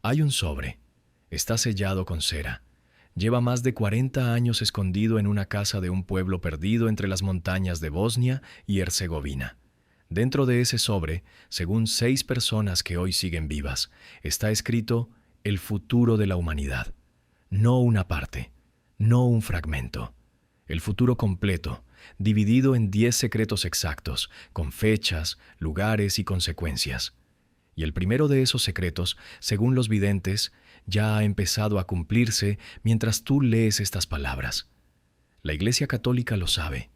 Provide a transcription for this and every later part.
Hay un sobre. Está sellado con cera. Lleva más de 40 años escondido en una casa de un pueblo perdido entre las montañas de Bosnia y Herzegovina. Dentro de ese sobre, según 6 personas que hoy siguen vivas, está escrito el futuro de la humanidad. No una parte, no un fragmento. El futuro completo, dividido en 10 secretos exactos, con fechas, lugares y consecuencias. Y el primero de esos secretos, según los videntes, ya ha empezado a cumplirse mientras tú lees estas palabras. La Iglesia Católica lo sabe.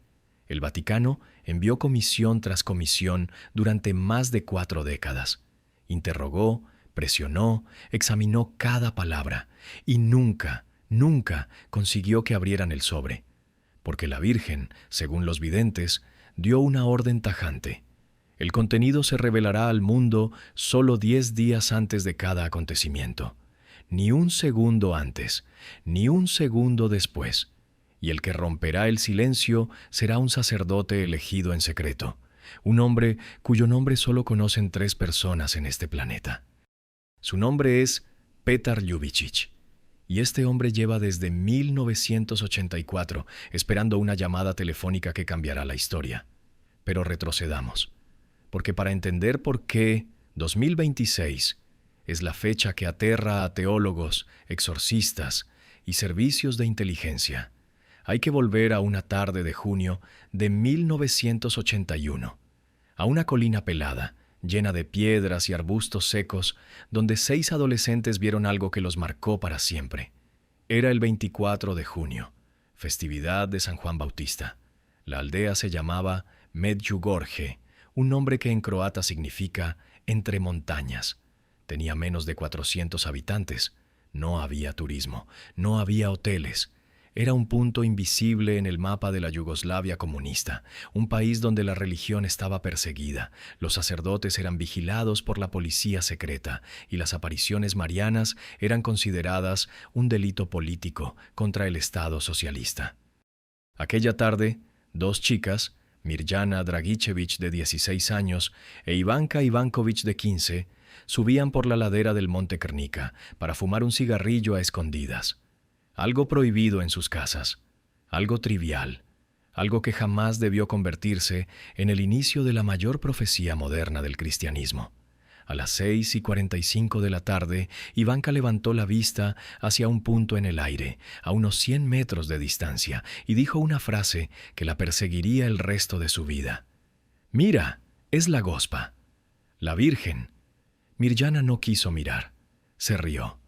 El Vaticano envió comisión tras comisión durante más de 4 décadas. Interrogó, presionó, examinó cada palabra y nunca, nunca consiguió que abrieran el sobre. Porque la Virgen, según los videntes, dio una orden tajante. El contenido se revelará al mundo solo 10 días antes de cada acontecimiento. Ni un segundo antes, ni un segundo después. Y el que romperá el silencio será un sacerdote elegido en secreto, un hombre cuyo nombre solo conocen 3 personas en este planeta. Su nombre es Petar Ljubicic, y este hombre lleva desde 1984 esperando una llamada telefónica que cambiará la historia. Pero retrocedamos, porque para entender por qué 2026 es la fecha que aterra a teólogos, exorcistas y servicios de inteligencia, hay que volver a una tarde de junio de 1981, a una colina pelada, llena de piedras y arbustos secos, donde 6 adolescentes vieron algo que los marcó para siempre. Era el 24 de junio, festividad de San Juan Bautista. La aldea se llamaba Medjugorje, un nombre que en croata significa entre montañas. Tenía menos de 400 habitantes. No había turismo, no había hoteles. Era un punto invisible en el mapa de la Yugoslavia comunista, un país donde la religión estaba perseguida, los sacerdotes eran vigilados por la policía secreta y las apariciones marianas eran consideradas un delito político contra el Estado socialista. Aquella tarde, 2 chicas, Mirjana Dragicevic de 16 años e Ivanka Ivankovic de 15, subían por la ladera del Monte Krnika para fumar un cigarrillo a escondidas. Algo prohibido en sus casas, algo trivial, algo que jamás debió convertirse en el inicio de la mayor profecía moderna del cristianismo. A las 6:45 de la tarde, Ivanka levantó la vista hacia un punto en el aire, a unos 100 metros de distancia, y dijo una frase que la perseguiría el resto de su vida. «Mira, es la Gospa, la Virgen». Mirjana no quiso mirar, se rió.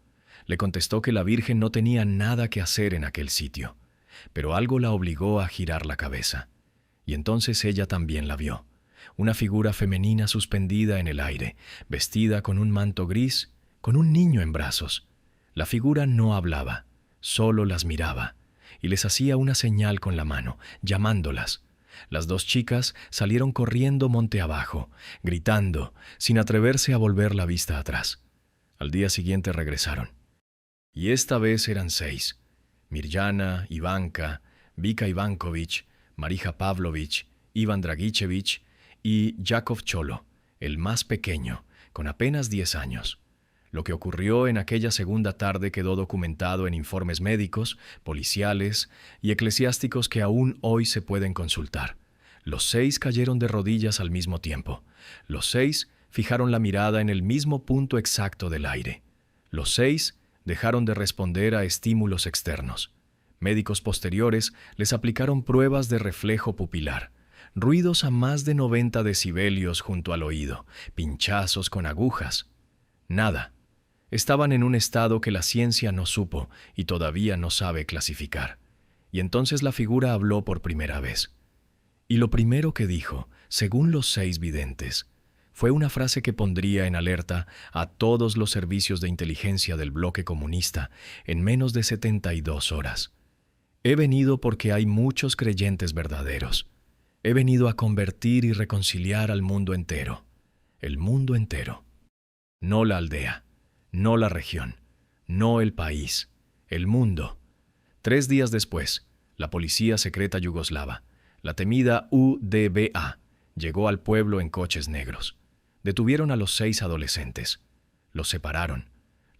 Le contestó que la Virgen no tenía nada que hacer en aquel sitio, pero algo la obligó a girar la cabeza. Y entonces ella también la vio, una figura femenina suspendida en el aire, vestida con un manto gris, con un niño en brazos. La figura no hablaba, solo las miraba, y les hacía una señal con la mano, llamándolas. Las 2 chicas salieron corriendo monte abajo, gritando, sin atreverse a volver la vista atrás. Al día siguiente regresaron. Y esta vez eran 6. Mirjana, Ivanka, Vika Ivankovic, Marija Pavlovic, Ivan Dragicevic y Jakov Cholo, el más pequeño, con apenas 10 años. Lo que ocurrió en aquella segunda tarde quedó documentado en informes médicos, policiales y eclesiásticos que aún hoy se pueden consultar. Los 6 cayeron de rodillas al mismo tiempo. Los 6 fijaron la mirada en el mismo punto exacto del aire. Los 6 dejaron de responder a estímulos externos. Médicos posteriores les aplicaron pruebas de reflejo pupilar, ruidos a más de 90 decibelios junto al oído, pinchazos con agujas. Nada. Estaban en un estado que la ciencia no supo y todavía no sabe clasificar. Y entonces la figura habló por primera vez. Y lo primero que dijo, según los 6 videntes, fue una frase que pondría en alerta a todos los servicios de inteligencia del bloque comunista en menos de 72 horas. He venido porque hay muchos creyentes verdaderos. He venido a convertir y reconciliar al mundo entero. El mundo entero. No la aldea, no la región, no el país, el mundo. 3 días después, la policía secreta yugoslava, la temida UDBA, llegó al pueblo en coches negros. Detuvieron a los 6 adolescentes. Los separaron.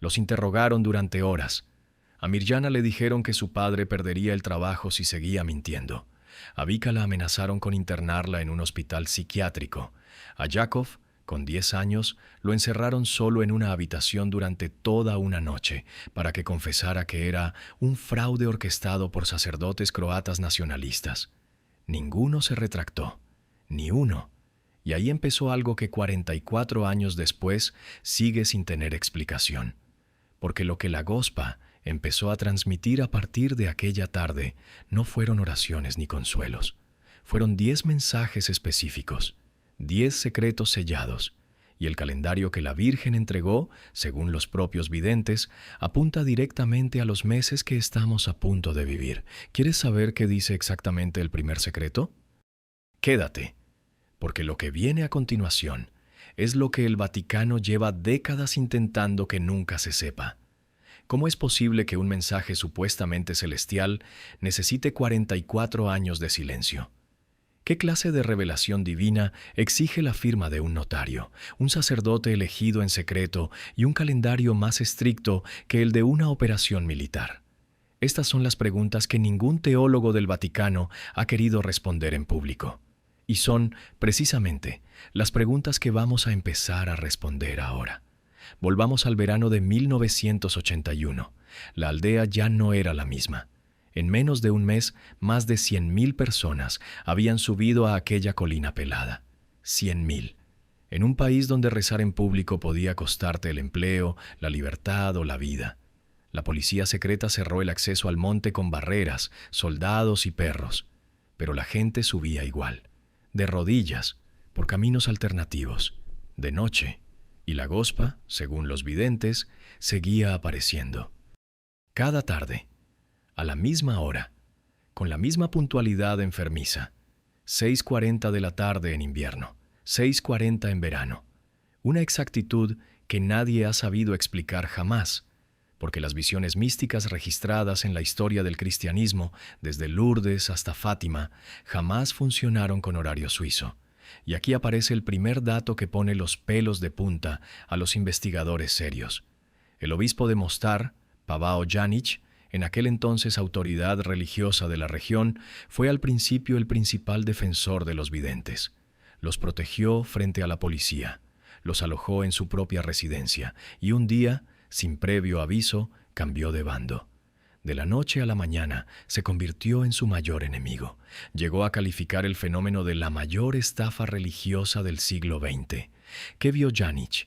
Los interrogaron durante horas. A Mirjana le dijeron que su padre perdería el trabajo si seguía mintiendo. A Vika la amenazaron con internarla en un hospital psiquiátrico. A Yakov, con 10 años, lo encerraron solo en una habitación durante toda una noche para que confesara que era un fraude orquestado por sacerdotes croatas nacionalistas. Ninguno se retractó, ni uno. Y ahí empezó algo que 44 años después sigue sin tener explicación. Porque lo que la Gospa empezó a transmitir a partir de aquella tarde no fueron oraciones ni consuelos. Fueron 10 mensajes específicos, 10 secretos sellados, y el calendario que la Virgen entregó, según los propios videntes, apunta directamente a los meses que estamos a punto de vivir. ¿Quieres saber qué dice exactamente el primer secreto? Quédate, porque lo que viene a continuación es lo que el Vaticano lleva décadas intentando que nunca se sepa. ¿Cómo es posible que un mensaje supuestamente celestial necesite 44 años de silencio? ¿Qué clase de revelación divina exige la firma de un notario, un sacerdote elegido en secreto y un calendario más estricto que el de una operación militar? Estas son las preguntas que ningún teólogo del Vaticano ha querido responder en público. Y son, precisamente, las preguntas que vamos a empezar a responder ahora. Volvamos al verano de 1981. La aldea ya no era la misma. En menos de un mes, más de 100,000 personas habían subido a aquella colina pelada. 100,000. En un país donde rezar en público podía costarte el empleo, la libertad o la vida. La policía secreta cerró el acceso al monte con barreras, soldados y perros. Pero la gente subía igual, de rodillas, por caminos alternativos, de noche, y la Gospa, según los videntes, seguía apareciendo. Cada tarde, a la misma hora, con la misma puntualidad enfermiza, 6:40 de la tarde en invierno, 6:40 en verano. Una exactitud que nadie ha sabido explicar jamás, porque las visiones místicas registradas en la historia del cristianismo, desde Lourdes hasta Fátima, jamás funcionaron con horario suizo. Y aquí aparece el primer dato que pone los pelos de punta a los investigadores serios. El obispo de Mostar, Pavao Janić, en aquel entonces autoridad religiosa de la región, fue al principio el principal defensor de los videntes. Los protegió frente a la policía, los alojó en su propia residencia y un día, sin previo aviso, cambió de bando. De la noche a la mañana se convirtió en su mayor enemigo. Llegó a calificar el fenómeno de la mayor estafa religiosa del siglo XX. ¿Qué vio Janić?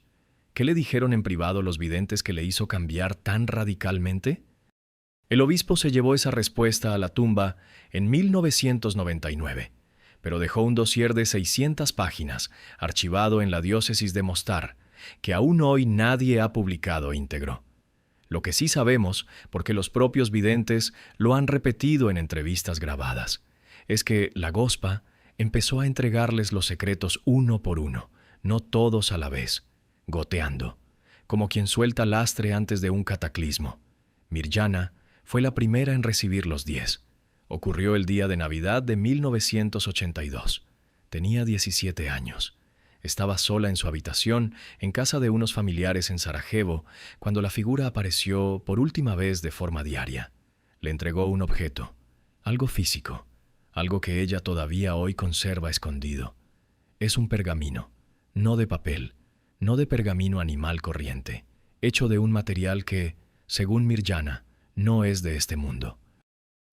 ¿Qué le dijeron en privado los videntes que le hizo cambiar tan radicalmente? El obispo se llevó esa respuesta a la tumba en 1999, pero dejó un dossier de 600 páginas, archivado en la diócesis de Mostar, que aún hoy nadie ha publicado íntegro. Lo que sí sabemos, porque los propios videntes lo han repetido en entrevistas grabadas, es que la Gospa empezó a entregarles los secretos uno por uno, no todos a la vez, goteando, como quien suelta lastre antes de un cataclismo. Mirjana fue la primera en recibir los 10. Ocurrió el día de Navidad de 1982. Tenía 17 años. Estaba sola en su habitación, en casa de unos familiares en Sarajevo, cuando la figura apareció por última vez de forma diaria. Le entregó un objeto, algo físico, algo que ella todavía hoy conserva escondido. Es un pergamino, no de papel, no de pergamino animal corriente, hecho de un material que, según Mirjana, no es de este mundo.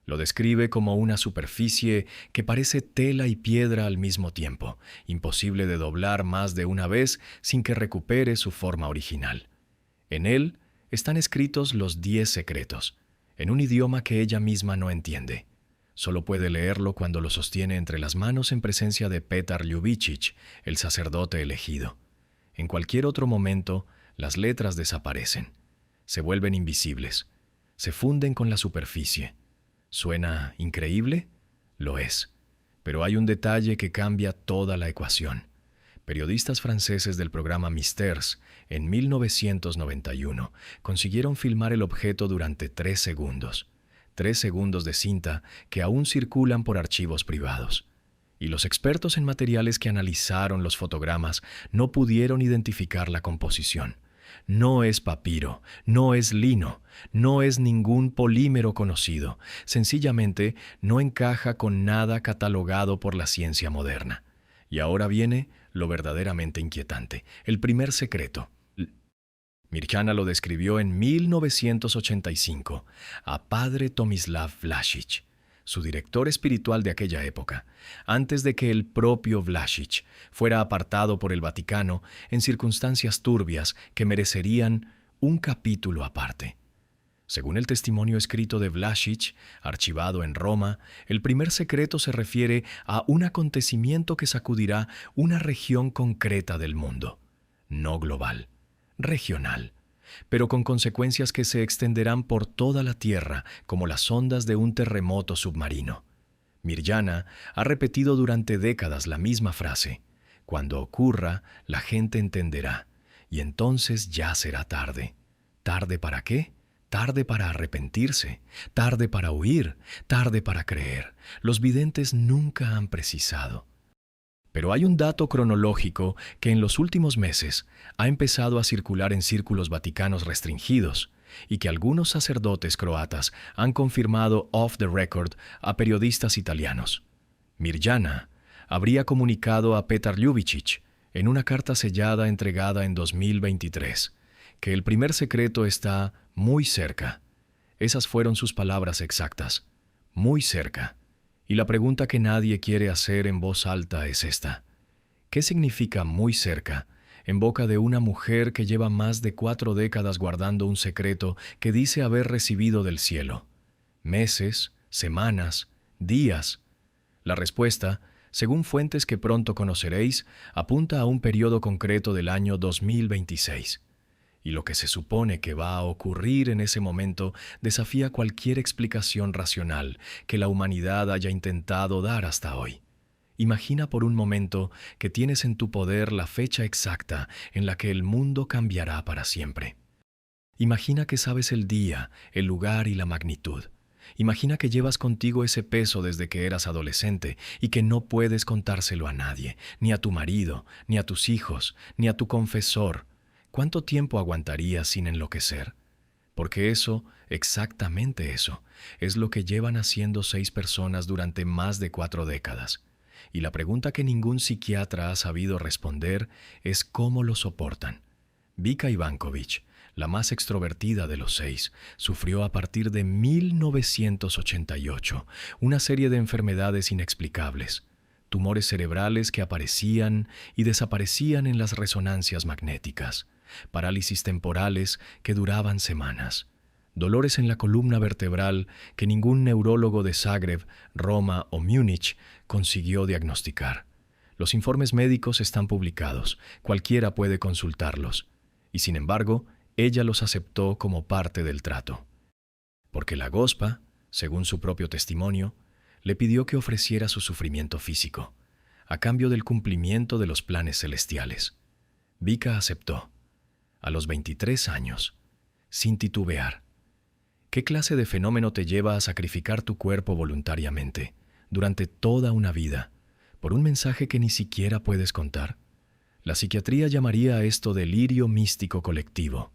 Lo describe como una superficie que parece tela y piedra al mismo tiempo, imposible de doblar más de una vez sin que recupere su forma original. En él están escritos los 10 secretos, en un idioma que ella misma no entiende. Solo puede leerlo cuando lo sostiene entre las manos en presencia de Petar Ljubicic, el sacerdote elegido. En cualquier otro momento, las letras desaparecen, se vuelven invisibles, se funden con la superficie. ¿Suena increíble? Lo es. Pero hay un detalle que cambia toda la ecuación. Periodistas franceses del programa Mystères, en 1991, consiguieron filmar el objeto durante 3 segundos. 3 segundos de cinta que aún circulan por archivos privados. Y los expertos en materiales que analizaron los fotogramas no pudieron identificar la composición. no es papiro, no es lino, no es ningún polímero conocido. Sencillamente no encaja con nada catalogado por la ciencia moderna. Y ahora viene lo verdaderamente inquietante, el primer secreto. Mirjana lo describió en 1985 a padre Tomislav Vlasic, su director espiritual de aquella época, antes de que el propio Vlasic fuera apartado por el Vaticano en circunstancias turbias que merecerían un capítulo aparte. Según el testimonio escrito de Vlasic, archivado en Roma, el primer secreto se refiere a un acontecimiento que sacudirá una región concreta del mundo, no global, regional, pero con consecuencias que se extenderán por toda la Tierra como las ondas de un terremoto submarino. Mirjana ha repetido durante décadas la misma frase: cuando ocurra, la gente entenderá, y entonces ya será tarde. ¿Tarde para qué? Tarde para arrepentirse, tarde para huir, tarde para creer. Los videntes nunca han precisado. Pero hay un dato cronológico que en los últimos meses ha empezado a circular en círculos vaticanos restringidos y que algunos sacerdotes croatas han confirmado off the record a periodistas italianos. Mirjana habría comunicado a Petar Ljubicic en una carta sellada entregada en 2023 que el primer secreto está muy cerca. Esas fueron sus palabras exactas, muy cerca. Y la pregunta que nadie quiere hacer en voz alta es esta: ¿qué significa muy cerca en boca de una mujer que lleva más de 4 décadas guardando un secreto que dice haber recibido del cielo? ¿Meses, semanas, días? La respuesta, según fuentes que pronto conoceréis, apunta a un periodo concreto del año 2026. Y lo que se supone que va a ocurrir en ese momento desafía cualquier explicación racional que la humanidad haya intentado dar hasta hoy. Imagina por un momento que tienes en tu poder la fecha exacta en la que el mundo cambiará para siempre. Imagina que sabes el día, el lugar y la magnitud. Imagina que llevas contigo ese peso desde que eras adolescente y que no puedes contárselo a nadie, ni a tu marido, ni a tus hijos, ni a tu confesor. ¿Cuánto tiempo aguantarías sin enloquecer? Porque eso, exactamente eso, es lo que llevan haciendo 6 personas durante más de 4 décadas. Y la pregunta que ningún psiquiatra ha sabido responder es cómo lo soportan. Vika Ivankovic, la más extrovertida de los 6, sufrió a partir de 1988 una serie de enfermedades inexplicables, tumores cerebrales que aparecían y desaparecían en las resonancias magnéticas, parálisis temporales que duraban semanas, dolores en la columna vertebral que ningún neurólogo de Zagreb, Roma o Múnich consiguió diagnosticar. Los informes médicos están publicados, cualquiera puede consultarlos, y sin embargo, ella los aceptó como parte del trato. Porque la Gospa, según su propio testimonio, le pidió que ofreciera su sufrimiento físico, a cambio del cumplimiento de los planes celestiales. Vika aceptó. A los 23 años, sin titubear. ¿Qué clase de fenómeno te lleva a sacrificar tu cuerpo voluntariamente, durante toda una vida, por un mensaje que ni siquiera puedes contar? La psiquiatría llamaría a esto delirio místico colectivo.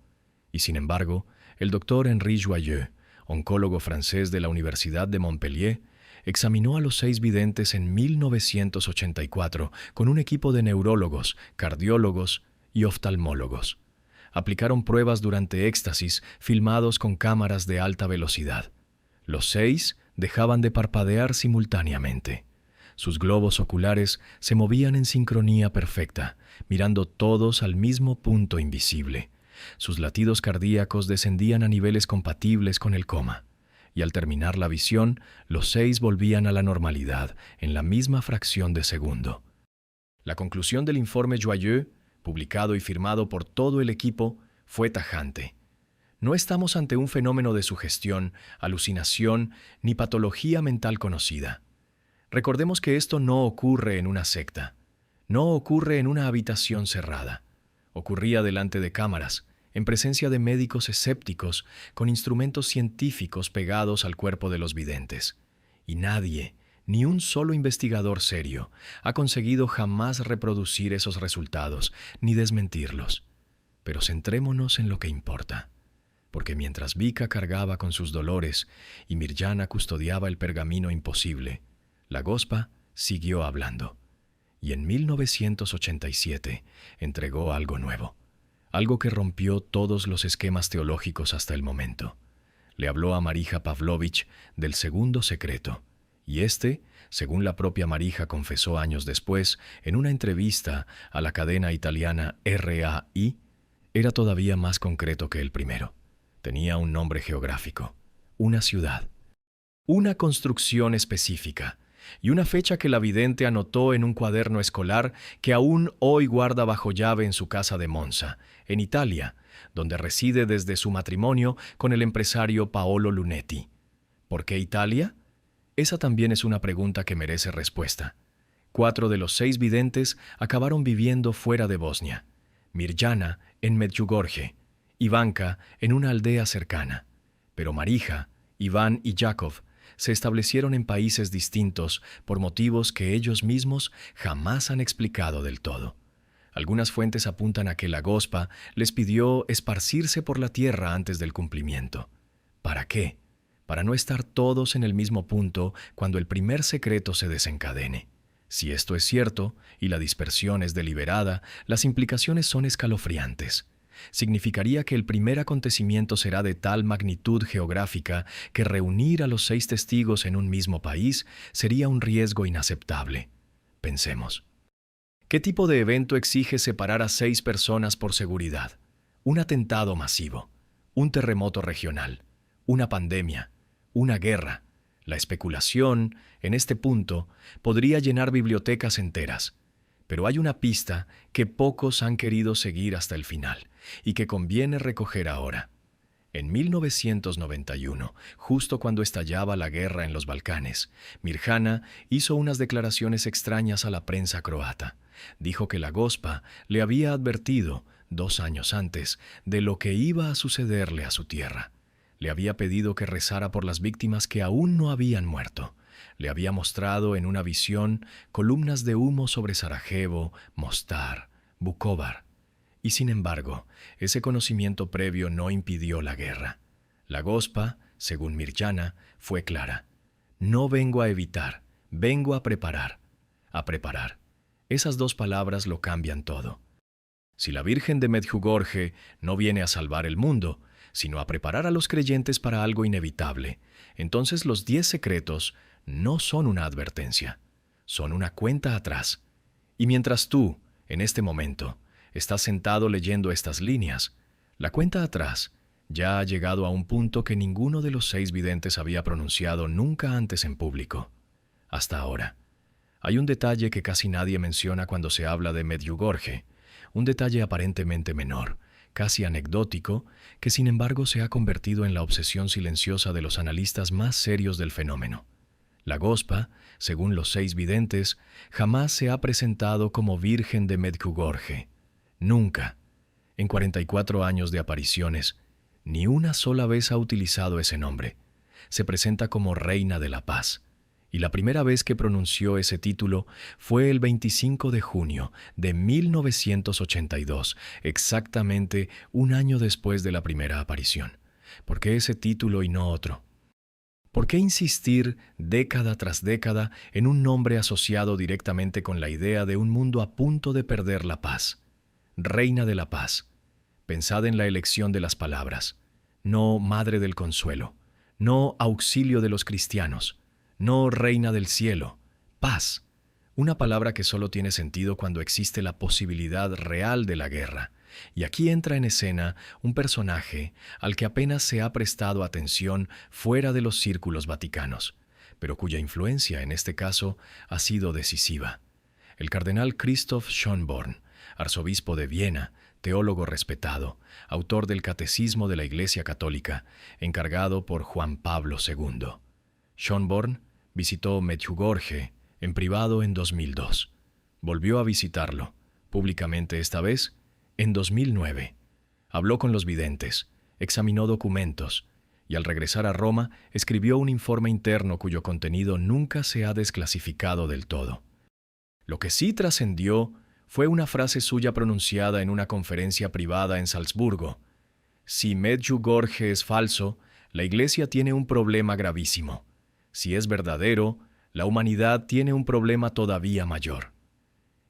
Y sin embargo, el doctor Henri Joyeux, oncólogo francés de la Universidad de Montpellier, examinó a los 6 videntes en 1984 con un equipo de neurólogos, cardiólogos y oftalmólogos. Aplicaron pruebas durante éxtasis filmados con cámaras de alta velocidad. Los 6 dejaban de parpadear simultáneamente. Sus globos oculares se movían en sincronía perfecta, mirando todos al mismo punto invisible. Sus latidos cardíacos descendían a niveles compatibles con el coma. Y al terminar la visión, los 6 volvían a la normalidad en la misma fracción de segundo. La conclusión del informe Joyeux, publicado y firmado por todo el equipo, fue tajante. No estamos ante un fenómeno de sugestión, alucinación ni patología mental conocida. Recordemos que esto no ocurre en una secta, no ocurre en una habitación cerrada. Ocurría delante de cámaras, en presencia de médicos escépticos, con instrumentos científicos pegados al cuerpo de los videntes. Y nadie, ni un solo investigador serio, ha conseguido jamás reproducir esos resultados ni desmentirlos. Pero centrémonos en lo que importa, porque mientras Vika cargaba con sus dolores y Mirjana custodiaba el pergamino imposible, la Gospa siguió hablando. Y en 1987 entregó algo nuevo, algo que rompió todos los esquemas teológicos hasta el momento. Le habló a Marija Pavlovich del segundo secreto, y según la propia Marija confesó años después en una entrevista a la cadena italiana RAI, era todavía más concreto que el primero. Tenía un nombre geográfico, una ciudad, una construcción específica y una fecha que la vidente anotó en un cuaderno escolar que aún hoy guarda bajo llave en su casa de Monza, en Italia, donde reside desde su matrimonio con el empresario Paolo Lunetti. ¿Por qué Italia? Esa también es una pregunta que merece respuesta. 4 de los 6 videntes acabaron viviendo fuera de Bosnia. Mirjana en Medjugorje, Ivanka en una aldea cercana. Pero Marija, Iván y Jakov se establecieron en países distintos por motivos que ellos mismos jamás han explicado del todo. Algunas fuentes apuntan a que la Gospa les pidió esparcirse por la tierra antes del cumplimiento. ¿Para qué? Para no estar todos en el mismo punto cuando el primer secreto se desencadene. Si esto es cierto y la dispersión es deliberada, las implicaciones son escalofriantes. Significaría que el primer acontecimiento será de tal magnitud geográfica que reunir a los 6 testigos en un mismo país sería un riesgo inaceptable. Pensemos. ¿Qué tipo de evento exige separar a 6 personas por seguridad? Un atentado masivo, un terremoto regional, una pandemia, una guerra. La especulación, en este punto, podría llenar bibliotecas enteras. Pero hay una pista que pocos han querido seguir hasta el final y que conviene recoger ahora. En 1991, justo cuando estallaba la guerra en los Balcanes, Mirjana hizo unas declaraciones extrañas a la prensa croata. Dijo que la Gospa le había advertido, 2 años antes, de lo que iba a sucederle a su tierra. Le había pedido que rezara por las víctimas que aún no habían muerto. Le había mostrado en una visión columnas de humo sobre Sarajevo, Mostar, Vukovar. Y sin embargo, ese conocimiento previo no impidió la guerra. La Gospa, según Mirjana, fue clara. No vengo a evitar, vengo a preparar. A preparar. Esas 2 palabras lo cambian todo. Si la Virgen de Medjugorje no viene a salvar el mundo, sino a preparar a los creyentes para algo inevitable, entonces los 10 secretos no son una advertencia, son una cuenta atrás. Y mientras tú, en este momento, estás sentado leyendo estas líneas, la cuenta atrás ya ha llegado a un punto que ninguno de los 6 videntes había pronunciado nunca antes en público. Hasta ahora. Hay un detalle que casi nadie menciona cuando se habla de Medjugorje, un detalle aparentemente menor, casi anecdótico, que sin embargo se ha convertido en la obsesión silenciosa de los analistas más serios del fenómeno. La Gospa, según los 6 videntes, jamás se ha presentado como Virgen de Medjugorje. Nunca. En 44 años de apariciones, ni una sola vez ha utilizado ese nombre. Se presenta como Reina de la Paz. Y la primera vez que pronunció ese título fue el 25 de junio de 1982, exactamente un año después de la primera aparición. ¿Por qué ese título y no otro? ¿Por qué insistir década tras década en un nombre asociado directamente con la idea de un mundo a punto de perder la paz? Reina de la Paz. Pensad en la elección de las palabras. No Madre del Consuelo, no Auxilio de los cristianos, no Reina del Cielo, paz. Una palabra que solo tiene sentido cuando existe la posibilidad real de la guerra. Y aquí entra en escena un personaje al que apenas se ha prestado atención fuera de los círculos vaticanos, pero cuya influencia en este caso ha sido decisiva. El cardenal Christoph Schönborn, arzobispo de Viena, teólogo respetado, autor del Catecismo de la Iglesia Católica, encargado por Juan Pablo II. Schönborn visitó Medjugorje en privado en 2002. Volvió a visitarlo, públicamente esta vez, en 2009. Habló con los videntes, examinó documentos y al regresar a Roma escribió un informe interno cuyo contenido nunca se ha desclasificado del todo. Lo que sí trascendió Fue una frase suya pronunciada en una conferencia privada en Salzburgo. Si Medjugorje es falso, la Iglesia tiene un problema gravísimo. Si es verdadero, la humanidad tiene un problema todavía mayor.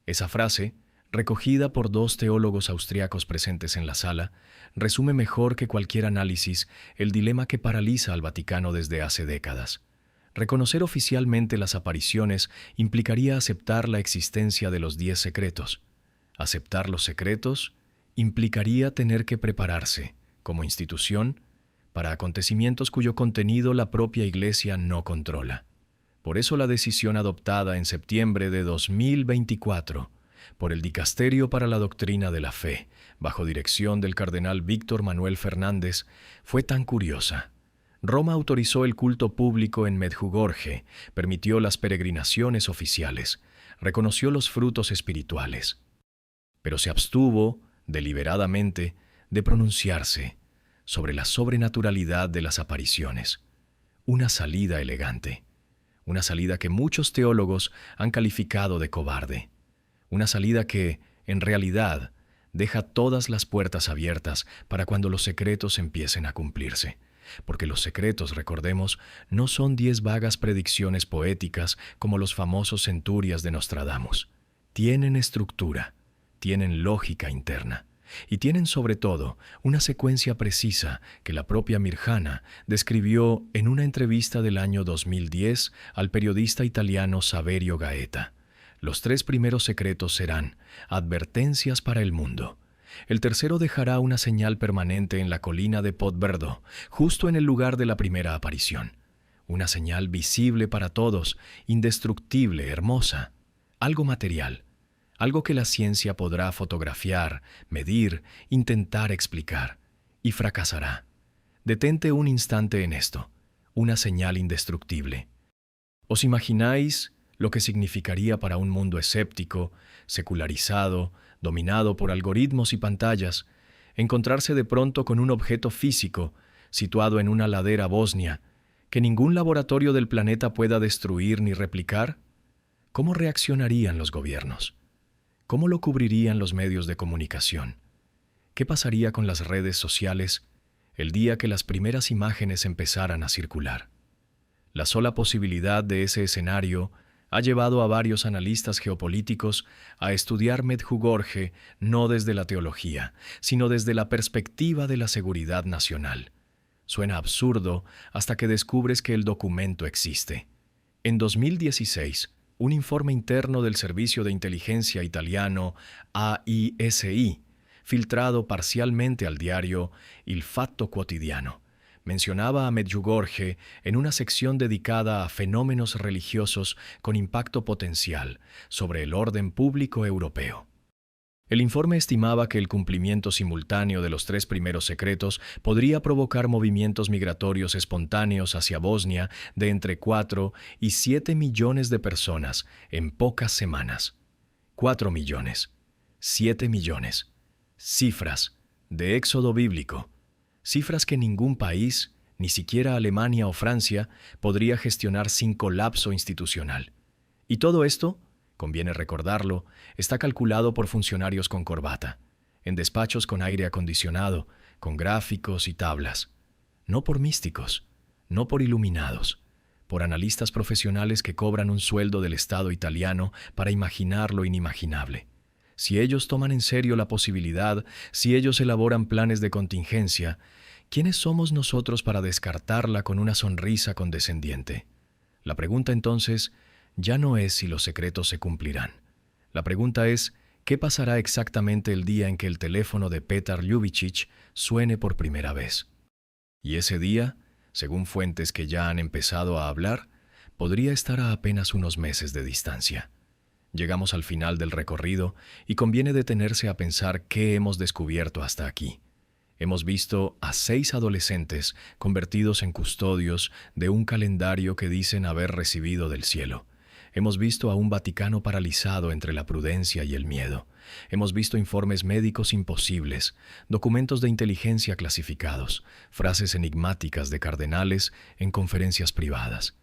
Esa frase, recogida por dos teólogos austriacos presentes en la sala, resume mejor que cualquier análisis el dilema que paraliza al Vaticano desde hace décadas. Reconocer oficialmente las apariciones implicaría aceptar la existencia de los 10 secretos. Aceptar los secretos implicaría tener que prepararse, como institución, para acontecimientos cuyo contenido la propia Iglesia no controla. Por eso la decisión adoptada en septiembre de 2024 por el Dicasterio para la Doctrina de la Fe, bajo dirección del cardenal Víctor Manuel Fernández, fue tan curiosa. Roma autorizó el culto público en Medjugorje, permitió las peregrinaciones oficiales, reconoció los frutos espirituales, pero se abstuvo, deliberadamente, de pronunciarse sobre la sobrenaturalidad de las apariciones. Una salida elegante, una salida que muchos teólogos han calificado de cobarde, una salida que, en realidad, deja todas las puertas abiertas para cuando los secretos empiecen a cumplirse. Porque los secretos, recordemos, no son 10 vagas predicciones poéticas como los famosos centurias de Nostradamus. Tienen estructura, tienen lógica interna y tienen sobre todo una secuencia precisa que la propia Mirjana describió en una entrevista del año 2010 al periodista italiano Saverio Gaeta. Los 3 primeros secretos serán advertencias para el mundo. El tercero dejará una señal permanente en la colina de Podberdo, justo en el lugar de la primera aparición. Una señal visible para todos, indestructible, hermosa, algo material, algo que la ciencia podrá fotografiar, medir, intentar explicar, y fracasará. Detente un instante en esto, una señal indestructible. ¿Os imagináis lo que significaría para un mundo escéptico, secularizado, dominado por algoritmos y pantallas, encontrarse de pronto con un objeto físico situado en una ladera bosnia que ningún laboratorio del planeta pueda destruir ni replicar? ¿Cómo reaccionarían los gobiernos? ¿Cómo lo cubrirían los medios de comunicación? ¿Qué pasaría con las redes sociales el día que las primeras imágenes empezaran a circular? La sola posibilidad de ese escenario ha llevado a varios analistas geopolíticos a estudiar Medjugorje no desde la teología, sino desde la perspectiva de la seguridad nacional. Suena absurdo hasta que descubres que el documento existe. En 2016, un informe interno del Servicio de Inteligencia italiano AISI, filtrado parcialmente al diario Il Fatto Quotidiano, mencionaba a Medjugorje en una sección dedicada a fenómenos religiosos con impacto potencial sobre el orden público europeo. El informe estimaba que el cumplimiento simultáneo de los 3 primeros secretos podría provocar movimientos migratorios espontáneos hacia Bosnia de entre 4 y 7 millones de personas en pocas semanas. 4 millones, 7 millones, cifras de éxodo bíblico. Cifras que ningún país, ni siquiera Alemania o Francia, podría gestionar sin colapso institucional. Y todo esto, conviene recordarlo, está calculado por funcionarios con corbata, en despachos con aire acondicionado, con gráficos y tablas. No por místicos, no por iluminados, por analistas profesionales que cobran un sueldo del Estado italiano para imaginar lo inimaginable. Si ellos toman en serio la posibilidad, si ellos elaboran planes de contingencia, ¿quiénes somos nosotros para descartarla con una sonrisa condescendiente? La pregunta entonces ya no es si los secretos se cumplirán. La pregunta es, ¿qué pasará exactamente el día en que el teléfono de Petar Ljubicic suene por primera vez? Y ese día, según fuentes que ya han empezado a hablar, podría estar a apenas unos meses de distancia. Llegamos al final del recorrido y conviene detenerse a pensar qué hemos descubierto hasta aquí. Hemos visto a 6 adolescentes convertidos en custodios de un calendario que dicen haber recibido del cielo. Hemos visto a un Vaticano paralizado entre la prudencia y el miedo. Hemos visto informes médicos imposibles, documentos de inteligencia clasificados, frases enigmáticas de cardenales en conferencias privadas.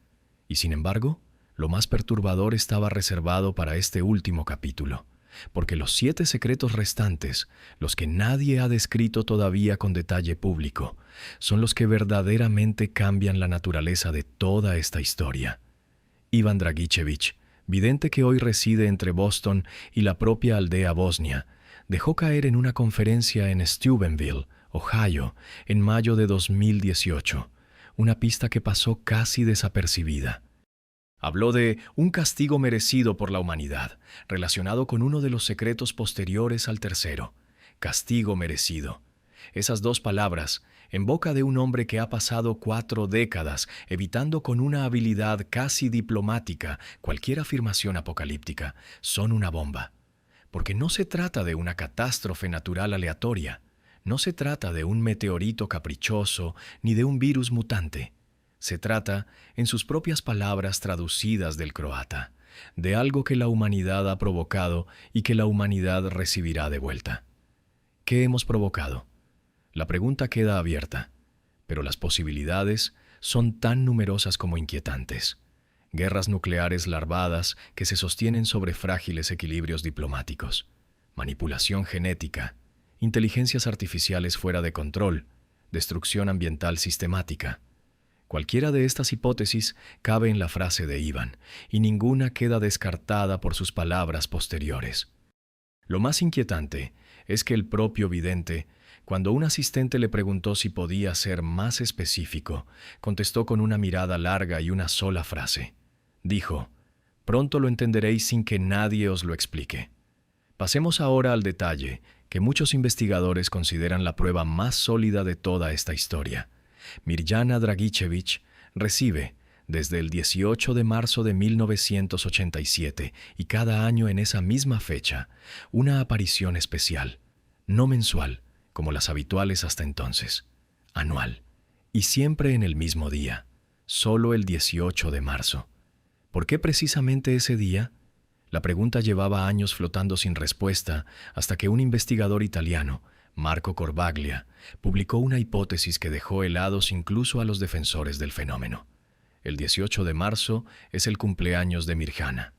Y sin embargo, lo más perturbador estaba reservado para este último capítulo. porque los 7 secretos restantes, los que nadie ha descrito todavía con detalle público, son los que verdaderamente cambian la naturaleza de toda esta historia. Iván Dragičević, vidente que hoy reside entre Boston y la propia aldea Bosnia, dejó caer en una conferencia en Steubenville, Ohio, en mayo de 2018, una pista que pasó casi desapercibida. Habló de un castigo merecido por la humanidad, relacionado con uno de los secretos posteriores al tercero. Castigo merecido. Esas 2 palabras, en boca de un hombre que ha pasado 4 décadas evitando con una habilidad casi diplomática cualquier afirmación apocalíptica, son una bomba. Porque no se trata de una catástrofe natural aleatoria, no se trata de un meteorito caprichoso ni de un virus mutante. Se trata, en sus propias palabras traducidas del croata, de algo que la humanidad ha provocado y que la humanidad recibirá de vuelta. ¿Qué hemos provocado? La pregunta queda abierta, pero las posibilidades son tan numerosas como inquietantes. Guerras nucleares larvadas que se sostienen sobre frágiles equilibrios diplomáticos, manipulación genética, inteligencias artificiales fuera de control, destrucción ambiental sistemática. Cualquiera de estas hipótesis cabe en la frase de Iván, y ninguna queda descartada por sus palabras posteriores. Lo más inquietante es que el propio vidente, cuando un asistente le preguntó si podía ser más específico, contestó con una mirada larga y una sola frase. Dijo: «Pronto lo entenderéis sin que nadie os lo explique». Pasemos ahora al detalle que muchos investigadores consideran la prueba más sólida de toda esta historia. Mirjana Dragičević recibe, desde el 18 de marzo de 1987 y cada año en esa misma fecha, una aparición especial, no mensual, como las habituales hasta entonces, anual, y siempre en el mismo día, solo el 18 de marzo. ¿Por qué precisamente ese día? La pregunta llevaba años flotando sin respuesta hasta que un investigador italiano, Marco Corvaglia, publicó una hipótesis que dejó helados incluso a los defensores del fenómeno. El 18 de marzo es el cumpleaños de Mirjana.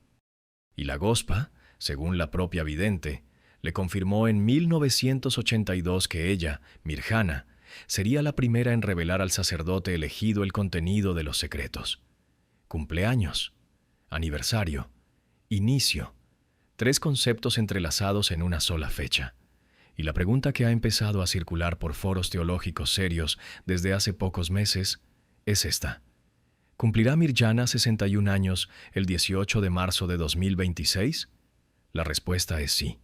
Y la Gospa, según la propia vidente, le confirmó en 1982 que ella, Mirjana, sería la primera en revelar al sacerdote elegido el contenido de los secretos. Cumpleaños, aniversario, inicio, 3 conceptos entrelazados en una sola fecha. Y la pregunta que ha empezado a circular por foros teológicos serios desde hace pocos meses es esta. ¿Cumplirá Mirjana 61 años el 18 de marzo de 2026? La respuesta es sí.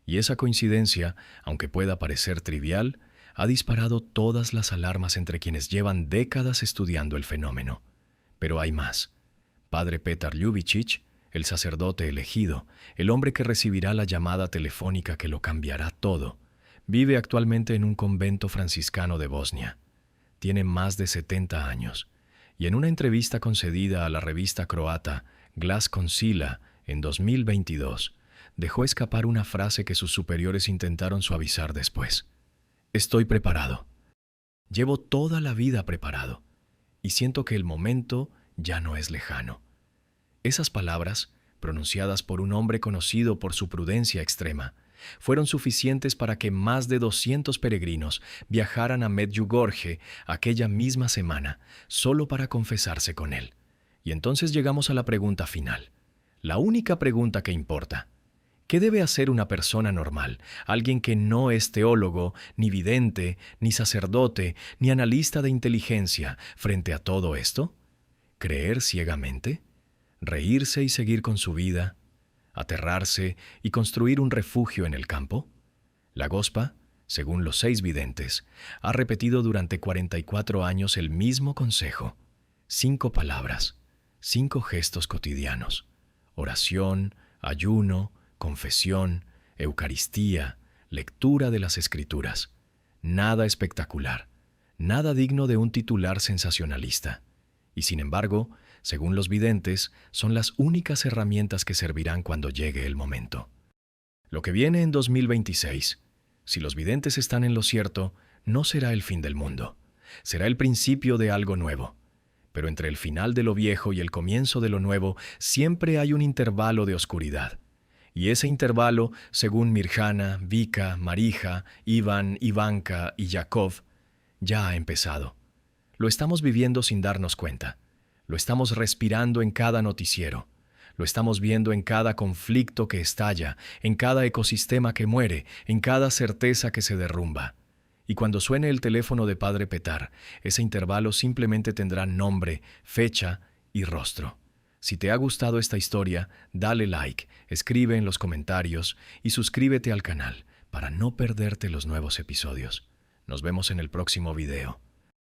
Y esa coincidencia, aunque pueda parecer trivial, ha disparado todas las alarmas entre quienes llevan décadas estudiando el fenómeno. Pero hay más. Padre Petar Ljubicic, el sacerdote elegido, el hombre que recibirá la llamada telefónica que lo cambiará todo, vive actualmente en un convento franciscano de Bosnia. Tiene más de 70 años, y en una entrevista concedida a la revista croata Glas Koncila en 2022, dejó escapar una frase que sus superiores intentaron suavizar después. Estoy preparado. Llevo toda la vida preparado, y siento que el momento ya no es lejano. Esas palabras, pronunciadas por un hombre conocido por su prudencia extrema, fueron suficientes para que más de 200 peregrinos viajaran a Medjugorje aquella misma semana, solo para confesarse con él. Y entonces llegamos a la pregunta final, la única pregunta que importa. ¿Qué debe hacer una persona normal, alguien que no es teólogo, ni vidente, ni sacerdote, ni analista de inteligencia, frente a todo esto? ¿Creer ciegamente? ¿Reírse y seguir con su vida? ¿Aterrarse y construir un refugio en el campo? La Gospa, según los 6 videntes, ha repetido durante 44 años el mismo consejo. 5 palabras, 5 gestos cotidianos: oración, ayuno, confesión, Eucaristía, lectura de las Escrituras. Nada espectacular, nada digno de un titular sensacionalista. Y sin embargo, según los videntes, son las únicas herramientas que servirán cuando llegue el momento. Lo que viene en 2026, si los videntes están en lo cierto, no será el fin del mundo. Será el principio de algo nuevo. Pero entre el final de lo viejo y el comienzo de lo nuevo siempre hay un intervalo de oscuridad. Y ese intervalo, según Mirjana, Vika, Marija, Iván, Ivanka y Yakov, ya ha empezado. Lo estamos viviendo sin darnos cuenta. Lo estamos respirando en cada noticiero. Lo estamos viendo en cada conflicto que estalla, en cada ecosistema que muere, en cada certeza que se derrumba. Y cuando suene el teléfono de Padre Petar, ese intervalo simplemente tendrá nombre, fecha y rostro. Si te ha gustado esta historia, dale like, escribe en los comentarios y suscríbete al canal para no perderte los nuevos episodios. Nos vemos en el próximo video.